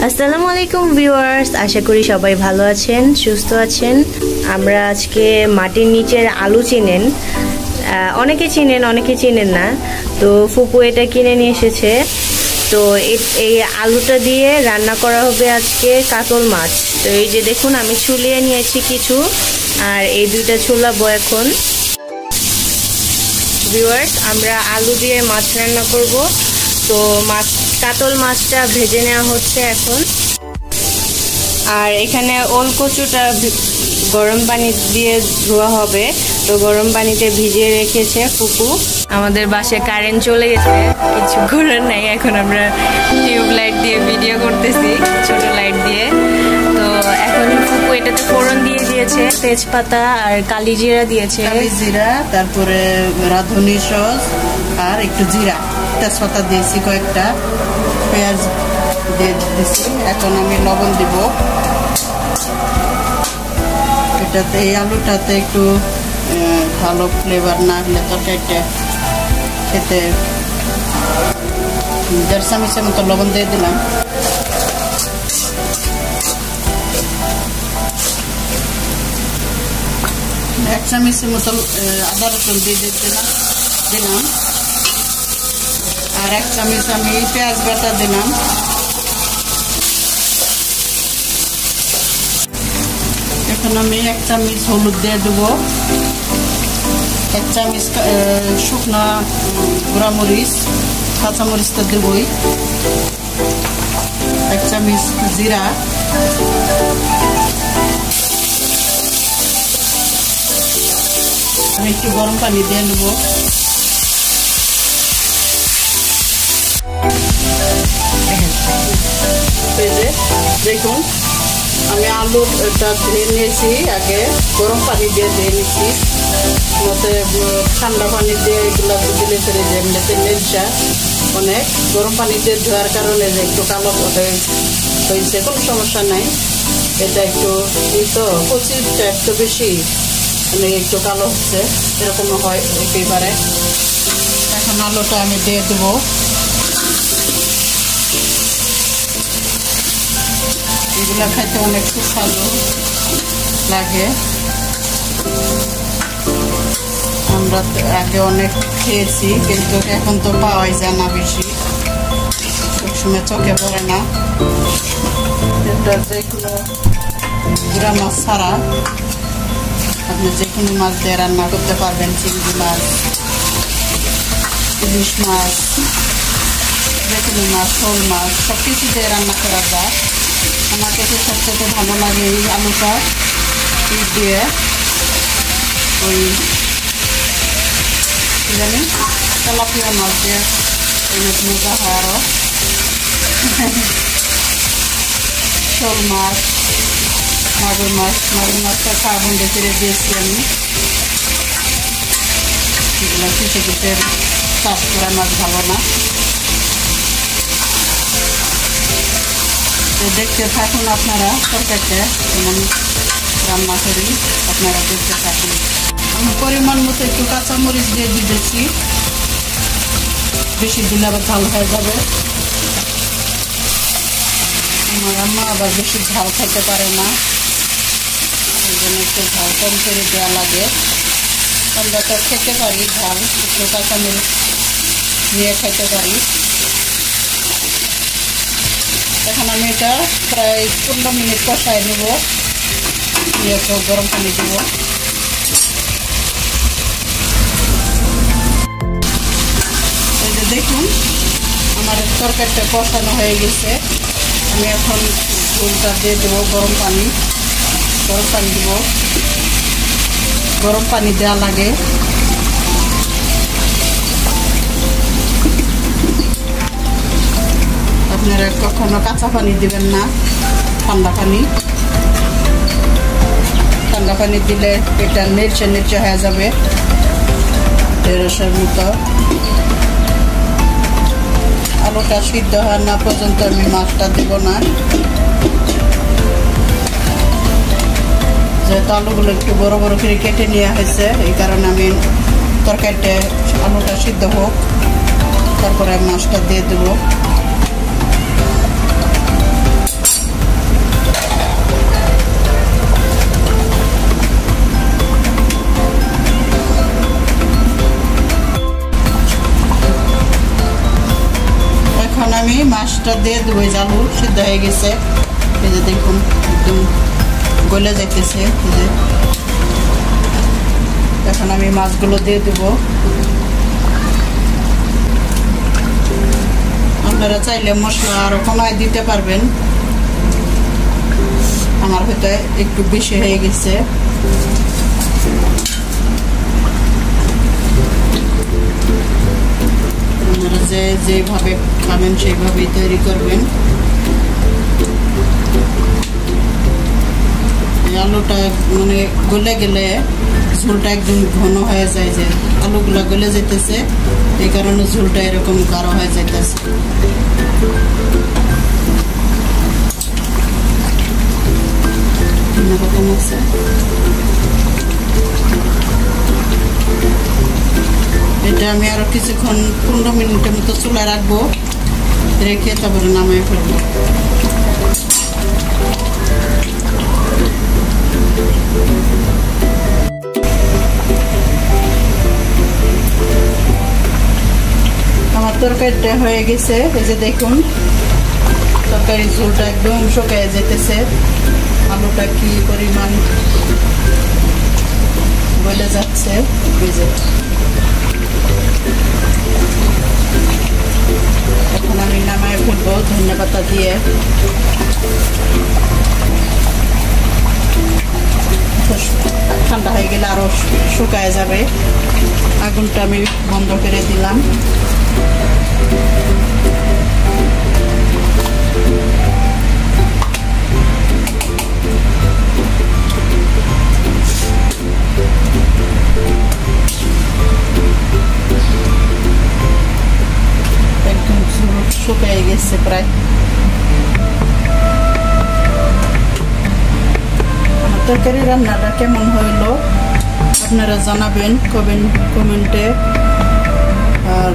আসসালামু আলাইকুম ভিউয়ার্স, আশা করি সবাই ভালো আছেন, সুস্থ আছেন। আমরা আজকে মাটির নিচের আলু চিনেন, অনেকে চিনেন অনেকে চিনেন না। তো ফুপু এটা কিনে নিয়ে এসেছে। তো এই আলুটা দিয়ে রান্না করা হবে আজকে কাতল মাছ। তো এই যে দেখুন, আমি ছুলিয়ে নিয়েছি কিছু, আর এই দুইটা ছুলাবো এখন। ভিউয়ার্স, আমরা আলু দিয়ে মাছ রান্না করব। তো কাতল মাছটা ভেজে নেওয়া হচ্ছে এখন। আর এখানে ওল কচুটা গরম পানি দিয়ে ধোয়া হবে। তো গরম পানিতে ভিজিয়ে রেখেছে ফুপু। আমাদের বাসায় কারেন্ট চলে গেছে, কিছু করার নাই। এখন আমরা টিউব লাইট দিয়ে ভিডিও করতেছি, ছোট লাইট দিয়ে। তো এখন ফুপু এটাতে ফোড়ন দিয়ে দিয়েছে, তেজপাতা আর কালি জিরা দিয়েছে। কালি জিরা, তারপরে রাঁধুনি সস আর একটু জিরা, তেজপাতা দিয়েছি কয়েকটা, পেঁয়াজ দিয়ে দিয়েছি। এখন আমি লবণ দিব এটাতে। এই আলুটাতে একটু ভালো ফ্লেভার না হলে তরকারিটা খেতে 1.5 চামচের মতো লবণ দিয়ে দিলাম। এক চামচের মতো আদা রসুন দিয়ে দিলাম। আর 1 চামচ আমি পেঁয়াজ বাটা দিলাম। এখন আমি 1 চামচ হলুদ দিয়ে দেবো, 1 চামচ শুকনা গুঁড়ামরিচ, কাঁচামরিচ তো দেবই, 1 চামচ জিরা, আমি একটু গরম পানি দিয়ে নেব। দেখুন, আমি আলুটা ধুয়ে নিয়েছি, আগে গরম পানি দিয়ে নিয়েছি। মতে ঠান্ডা পানি দিয়ে এগুলো দিলে ফেলে যে এমনিতে নেলটা অনেক গরম পানি দিয়ে ধোয়ার কারণে যে একটু কালো হয়েছে, কোনো সমস্যা নাই। এটা একটু তো কচিটা একটু বেশি, মানে একটু কালো হচ্ছে, এরকম হয় একেবারে। এখন আলুটা আমি দিয়ে দেবো। এগুলো খাইতে অনেক সুস্বাদু লাগে। আমরা আগে অনেক খেয়েছি, কিন্তু এখন তো পাওয়াই যায় না বেশি, সবসময় চোখে পড়ে না। এটা যে কোনো গুঁড়া মাছ ছাড়া আপনি যে কোনো মাছ দিয়ে রান্না করতে পারবেন। চিংড়ি মাছ, ইলিশ মাছ, যে কোনো মাছ, শোল মাছ, সব কিছু দিয়ে রান্না করা যায়। আমার কাছে সবচেয়ে ভালো লাগে এই আলুটা দিয়ে ওই কি জানি তেলাপিয়া মাছ দিয়ে অনেক মজা হয়। আরও শোল মাছ, মাগুর মাছটা সাবুনে ফিরে দিয়েছি আমি। এগুলো কিছু চাষ করা মাছ ভালো না। দেখতে থাকুন আপনারা তরকারিটা কেমন রান্না করি, আপনারা দেখতে থাকুন। আমি পরিমাণ মতো একটু কাঁচামরিচ দিয়ে দিয়েছি, বেশি দিলে আবার ঝাল হয়ে যাবে। আমার আম্মা আবার বেশি ঝাল খেতে পারে না, এই জন্য একটু ঝাল কম করে দেওয়া লাগে। আমরা তো খেতে পারি ঝাল, একটু কাঁচামরিচ নিয়ে খেতে পারি। এখন আমি এটা প্রায় 15 মিনিট কষাই নেব, নিয়ে তো গরম পানি দেব। এই যে দেখুন, আমার তরকারিটা কষানো হয়ে গেছে। আমি এখন ঝোলটা দিয়ে দেবো, গরম পানি দেব। গরম পানি দেওয়া লাগে। আপনারা কখনো কাঁচা পানি দিবেন না, ঠান্ডা পানি দিলে এটা নেড়চে হয়ে যাবে ঢেঁড়সের মতো। আলুটা সিদ্ধ হয় না পর্যন্ত আমি মাছটা দেব না, যেহেতু আলুগুলো একটু বড় বড় করে কেটে নেওয়া হয়েছে, এই কারণে আমি তরকারিতে আলুটা সিদ্ধ হোক, তারপরে মাছটা দিয়ে দেবো। আমি মাছটা দিয়ে দেবো। আলু সিদ্ধ হয়ে গেছে, এই যে দেখুন একদম গলে যাইতেছে। এই যে এখন আমি মাছগুলো দিয়ে দেবো। আপনারা চাইলে মশলা আরো কমায় দিতে পারবেন, আমার হয়তো একটু বেশি হয়ে গেছে। আপনারা যেভাবে খাবেন সেইভাবেই তৈরি করবেন। আলুটা মানে গলে গেলে ঝোলটা একদম ঘন হয়ে যায়, যে আলুগুলা গলে যেতেছে, এই কারণে ঝোলটা এরকম গাঢ় হয়ে যাইতেছে। এরকম আছে। এটা আমি আরো কিছুক্ষণ 15 মিনিটের মতো চুলায় রাখবো, রেখে তারপরে নামিয়ে ফেলবো। আমার তরকারিটা হয়ে গেছে, এই যে দেখুন তরকারির ঝোলটা একদম শুকিয়ে যেতেছে। আলুটা কি পরিমাণ গলে যাচ্ছে, এই যে এখন আমি নামায় ফেলবো ধন্যপাতা দিয়ে। ঠান্ডা হয়ে গেলে আরো শুকায় যাবে। আগুনটা আমি বন্ধ করে দিলাম। একদম শুকিয়ে গেছে প্রায়। তরকারি রান্নাটা কেমন হইলো আপনারা জানাবেন কমেন্টে, আর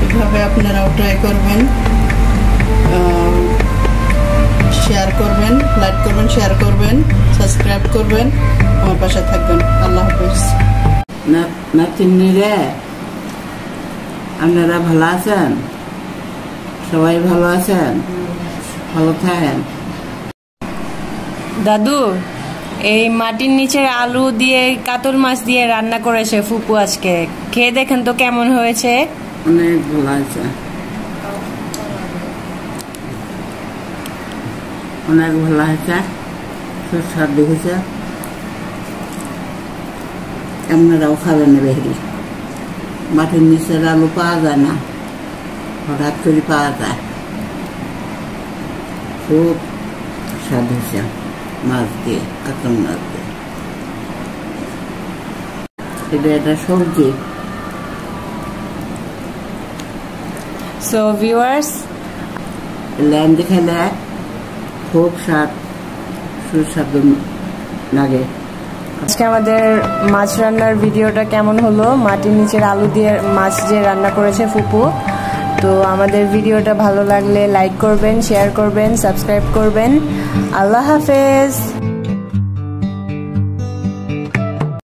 এভাবে আপনারাও ট্রাই করবেন, শেয়ার করবেন, লাইক করবেন, শেয়ার করবেন, সাবস্ক্রাইব করবেন, আমার পাশে থাকবেন। আল্লাহ হাফেজ। নাতিনিরে আপনারা ভালো আছেন? সবাই ভালো আছেন? ভালো থাকেন। দাদু, এই মাটির নিচের আলু দিয়ে কাতল মাছ দিয়ে রান্না করেছে ফুপু আজকে, খেয়ে দেখেন তো কেমন হয়েছে। অনেক ভালো আছে, অনেক ভালো হয়েছে, সুস্বাদু হয়েছে। আপনারাও খাবেন বেশি। মাটির নিচের আলু পাওয়া যায় না, হঠাৎ করে পাওয়া যায়। খুব স্বাদ হয়েছে মাছ দিয়ে, কাতল মাছ দিয়ে। এটা সবজি। সো ভিউয়ার্স, ল্যান্ড খেলে খুব স্বাদ সুস্বাদু লাগে। আজকে আমাদের মাছ রান্নার ভিডিওটা কেমন হলো, মাটির নিচের আলু দিয়ে মাছ যে রান্না করেছে ফুপু। তো আমাদের ভিডিওটা ভালো লাগলে লাইক করবেন, শেয়ার করবেন, সাবস্ক্রাইব করবেন। আল্লাহ হাফেজ।